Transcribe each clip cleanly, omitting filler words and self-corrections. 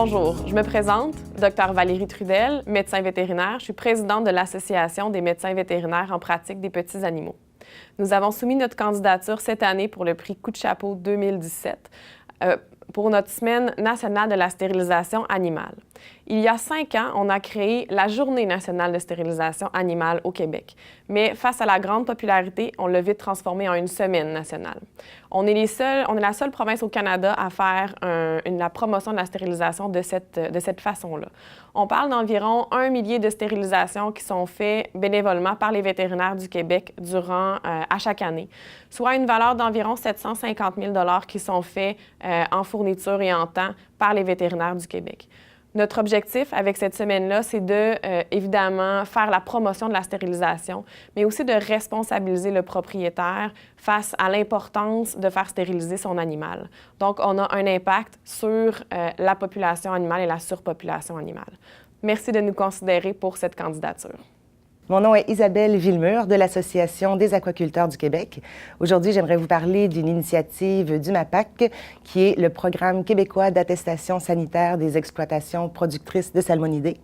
Bonjour, je me présente, Dr Valérie Trudel, médecin vétérinaire. Je suis présidente de l'Association des médecins vétérinaires en pratique des petits animaux. Nous avons soumis notre candidature cette année pour le prix Coup de chapeau 2017 pour notre Semaine nationale de la stérilisation animale. Il y a 5 ans, on a créé la Journée nationale de stérilisation animale au Québec. Mais face à la grande popularité, on l'a vite transformé en une semaine nationale. On est la seule province au Canada à faire la promotion de la stérilisation de cette façon-là. On parle d'environ 1 millier de stérilisations qui sont faites bénévolement par les vétérinaires du Québec à chaque année, soit une valeur d'environ 750 000 $ qui sont faits en fourniture et en temps par les vétérinaires du Québec. Notre objectif avec cette semaine-là, c'est évidemment, faire la promotion de la stérilisation, mais aussi de responsabiliser le propriétaire face à l'importance de faire stériliser son animal. Donc, on a un impact sur la population animale et la surpopulation animale. Merci de nous considérer pour cette candidature. Mon nom est Isabelle Villemur de l'Association des aquaculteurs du Québec. Aujourd'hui, j'aimerais vous parler d'une initiative du MAPAC qui est le Programme québécois d'attestation sanitaire des exploitations productrices de salmonidés.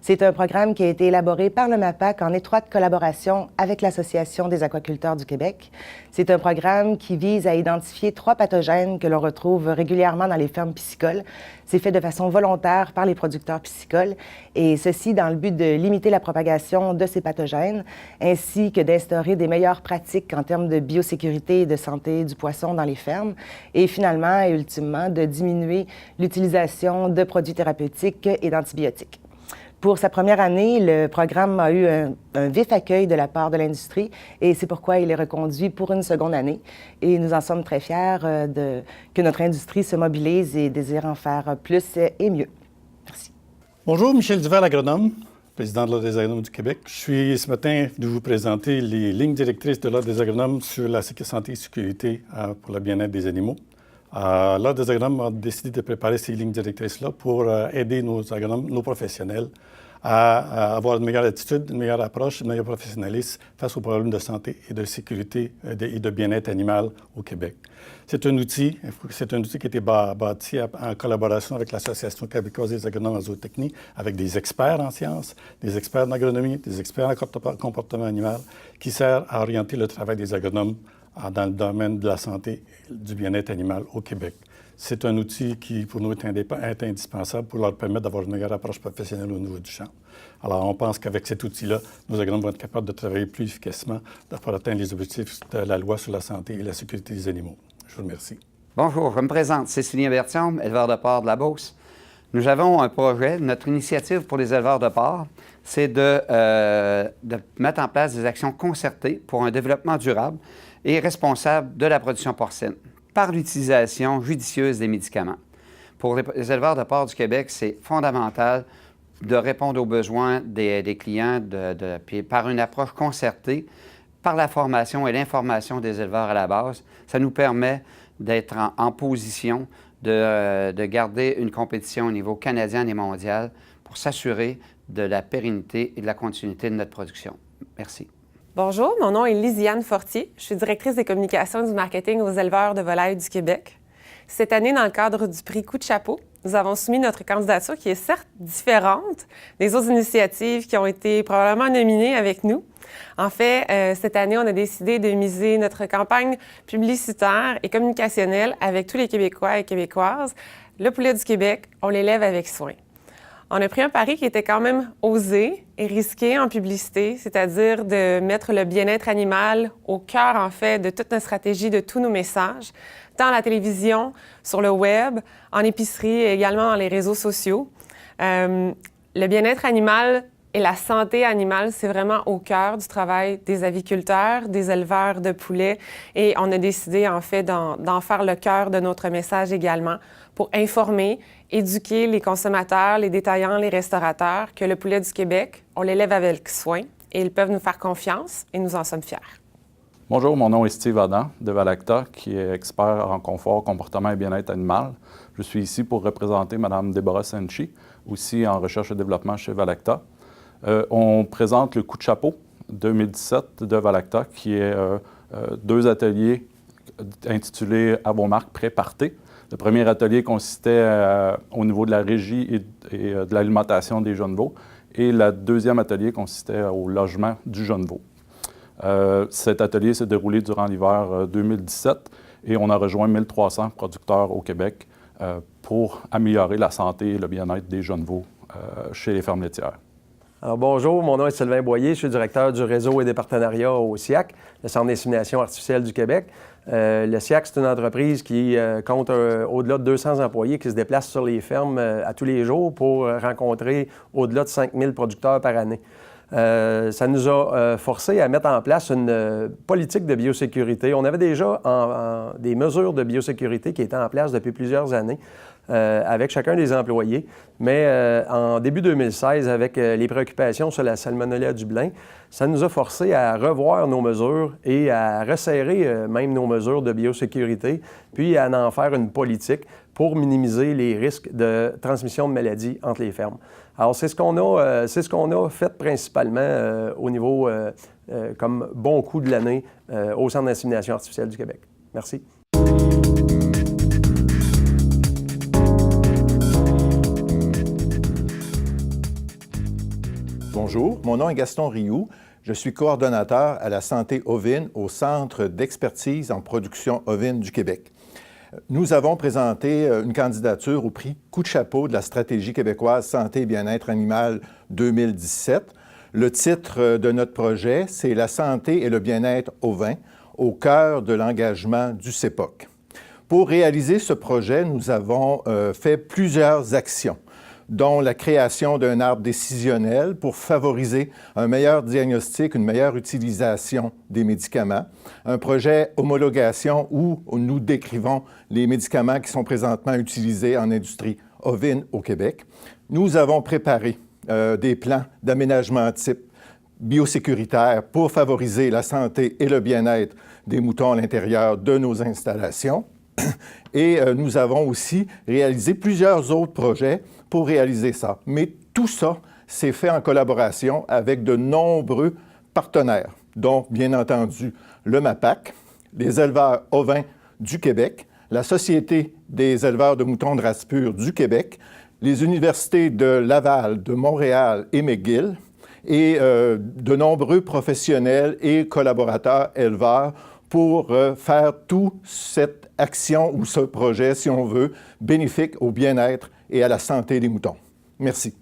C'est un programme qui a été élaboré par le MAPAC en étroite collaboration avec l'Association des aquaculteurs du Québec. C'est un programme qui vise à identifier 3 pathogènes que l'on retrouve régulièrement dans les fermes piscicoles. C'est fait de façon volontaire par les producteurs piscicoles et ceci dans le but de limiter la propagation de ces pathogènes ainsi que d'instaurer des meilleures pratiques en termes de biosécurité et de santé du poisson dans les fermes et finalement et ultimement de diminuer l'utilisation de produits thérapeutiques et d'antibiotiques. Pour sa première année, le programme a eu un vif accueil de la part de l'industrie et c'est pourquoi il est reconduit pour une seconde année. Et nous en sommes très fiers que notre industrie se mobilise et désire en faire plus et mieux. Merci. Bonjour, Michel Duval, agronome, président de l'Ordre des agronomes du Québec. Je suis ce matin de vous présenter les lignes directrices de l'Ordre des agronomes sur la santé et sécurité pour le bien-être des animaux. L'Ordre des agronomes a décidé de préparer ces lignes directrices-là pour aider nos agronomes, nos professionnels, à avoir une meilleure attitude, une meilleure approche, un meilleur professionnalisme face aux problèmes de santé et de sécurité et de bien-être animal au Québec. C'est un outil qui a été bâti en collaboration avec l'Association québécoise des agronomes en zootechnie, avec des experts en sciences, des experts en agronomie, des experts en comportement animal, qui sert à orienter le travail des agronomes dans le domaine de la santé et du bien-être animal au Québec. C'est un outil qui, pour nous, est indispensable pour leur permettre d'avoir une meilleure approche professionnelle au niveau du champ. Alors, on pense qu'avec cet outil-là, nos agronomes vont être capables de travailler plus efficacement pour atteindre les objectifs de la loi sur la santé et la sécurité des animaux. Je vous remercie. Bonjour, je me présente, Cécilien Bertium, éleveur de porc de la Beauce. Nous avons un projet, notre initiative pour les éleveurs de porc, c'est de mettre en place des actions concertées pour un développement durable et responsable de la production porcine par l'utilisation judicieuse des médicaments. Pour les éleveurs de porc du Québec, c'est fondamental de répondre aux besoins des clients puis par une approche concertée, par la formation et l'information des éleveurs à la base. Ça nous permet d'être en position de garder une compétition au niveau canadien et mondial pour s'assurer de la pérennité et de la continuité de notre production. Merci. Bonjour, mon nom est Lisiane Fortier. Je suis directrice des communications et du marketing aux éleveurs de volailles du Québec. Cette année, dans le cadre du prix Coup de chapeau, nous avons soumis notre candidature qui est certes différente des autres initiatives qui ont été probablement nominées avec nous. En fait, cette année, on a décidé de miser notre campagne publicitaire et communicationnelle avec tous les Québécois et Québécoises. Le poulet du Québec, on l'élève avec soin. On a pris un pari qui était quand même osé et risqué en publicité, c'est-à-dire de mettre le bien-être animal au cœur, en fait, de toute notre stratégie, de tous nos messages, tant à la télévision, sur le web, en épicerie et également dans les réseaux sociaux. Le bien-être animal et la santé animale, c'est vraiment au cœur du travail des aviculteurs, des éleveurs de poulets et on a décidé, en fait, d'en faire le cœur de notre message également pour informer, éduquer les consommateurs, les détaillants, les restaurateurs que le poulet du Québec, on l'élève avec soin et ils peuvent nous faire confiance et nous en sommes fiers. Bonjour, mon nom est Steve Adam de Valacta, qui est expert en confort, comportement et bien-être animal. Je suis ici pour représenter Mme Deborah Senchi, aussi en recherche et développement chez Valacta. On présente le Coup de chapeau 2017 de Valacta, qui est 2 ateliers intitulés « À vos marques, pré-parté ». Le premier atelier consistait au niveau de la régie et de l'alimentation des jeunes veaux. Et le deuxième atelier consistait au logement du jeune veau. Cet atelier s'est déroulé durant l'hiver 2017 et on a rejoint 1300 producteurs au Québec pour améliorer la santé et le bien-être des jeunes veaux chez les fermes laitières. Alors bonjour, mon nom est Sylvain Boyer, je suis directeur du réseau et des partenariats au CIAC, le Centre d'insémination artificielle du Québec. Le CIAC, c'est une entreprise qui compte au-delà de 200 employés qui se déplacent sur les fermes à tous les jours pour rencontrer au-delà de 5000 producteurs par année. Ça nous a forcé à mettre en place une politique de biosécurité. On avait déjà des mesures de biosécurité qui étaient en place depuis plusieurs années avec chacun des employés. Mais en début 2016, avec les préoccupations sur la Salmonella du blin, ça nous a forcé à revoir nos mesures et à resserrer même nos mesures de biosécurité, puis à en faire une politique pour minimiser les risques de transmission de maladies entre les fermes. Alors, c'est ce qu'on a fait principalement au niveau, comme bon coup de l'année, au Centre d'insémination artificielle du Québec. Merci. Bonjour, mon nom est Gaston Rioux. Je suis coordonnateur à la santé ovine au Centre d'expertise en production ovine du Québec. Nous avons présenté une candidature au prix Coup de chapeau de la stratégie québécoise santé et bien-être animal 2017. Le titre de notre projet, c'est « La santé et le bien-être ovin au cœur de l'engagement du CEPOC ». Pour réaliser ce projet, nous avons fait plusieurs actions, dont la création d'un arbre décisionnel pour favoriser un meilleur diagnostic, une meilleure utilisation des médicaments, un projet homologation où nous décrivons les médicaments qui sont présentement utilisés en industrie ovine au Québec. Nous avons préparé des plans d'aménagement type biosécuritaire pour favoriser la santé et le bien-être des moutons à l'intérieur de nos installations. Et nous avons aussi réalisé plusieurs autres projets pour réaliser ça. Mais tout ça s'est fait en collaboration avec de nombreux partenaires, dont, bien entendu, le MAPAC, les éleveurs ovins du Québec, la Société des éleveurs de moutons de race pure du Québec, les universités de Laval, de Montréal et McGill, et de nombreux professionnels et collaborateurs éleveurs pour faire toute cette action ou ce projet, si on veut, bénéfique au bien-être et à la santé des moutons. Merci.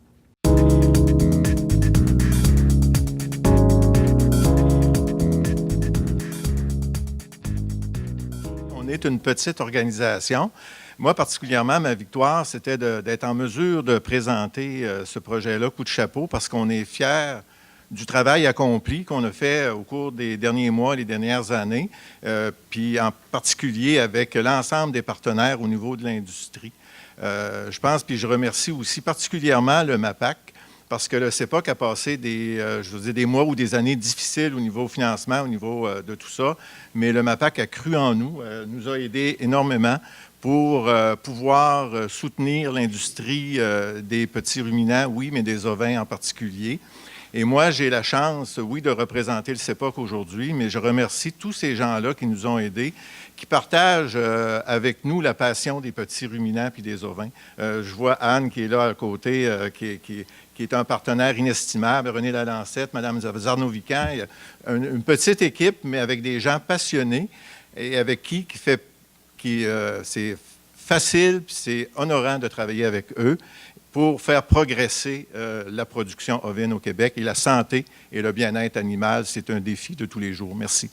On est une petite organisation. Moi, particulièrement, ma victoire, c'était d'être en mesure de présenter ce projet-là, Coup de chapeau, parce qu'on est fiers du travail accompli qu'on a fait au cours des derniers mois, les dernières années, puis en particulier avec l'ensemble des partenaires au niveau de l'industrie. Je pense, puis je remercie aussi particulièrement le MAPAC, parce que le CEPOC a passé des mois ou des années difficiles au niveau financement, au niveau de tout ça, mais le MAPAC a cru en nous, nous a aidés énormément pour pouvoir soutenir l'industrie des petits ruminants, oui, mais des ovins en particulier. Et moi, j'ai la chance, oui, de représenter le CEPOC aujourd'hui, mais je remercie tous ces gens-là qui nous ont aidés, qui partagent avec nous la passion des petits ruminants puis des ovins. Je vois Anne qui est là à côté, qui est un partenaire inestimable, René Lalancette, Mme Zarnovican. Une petite équipe, mais avec des gens passionnés et avec c'est facile puis c'est honorant de travailler avec eux pour faire progresser la production ovine au Québec. Et la santé et le bien-être animal, c'est un défi de tous les jours. Merci.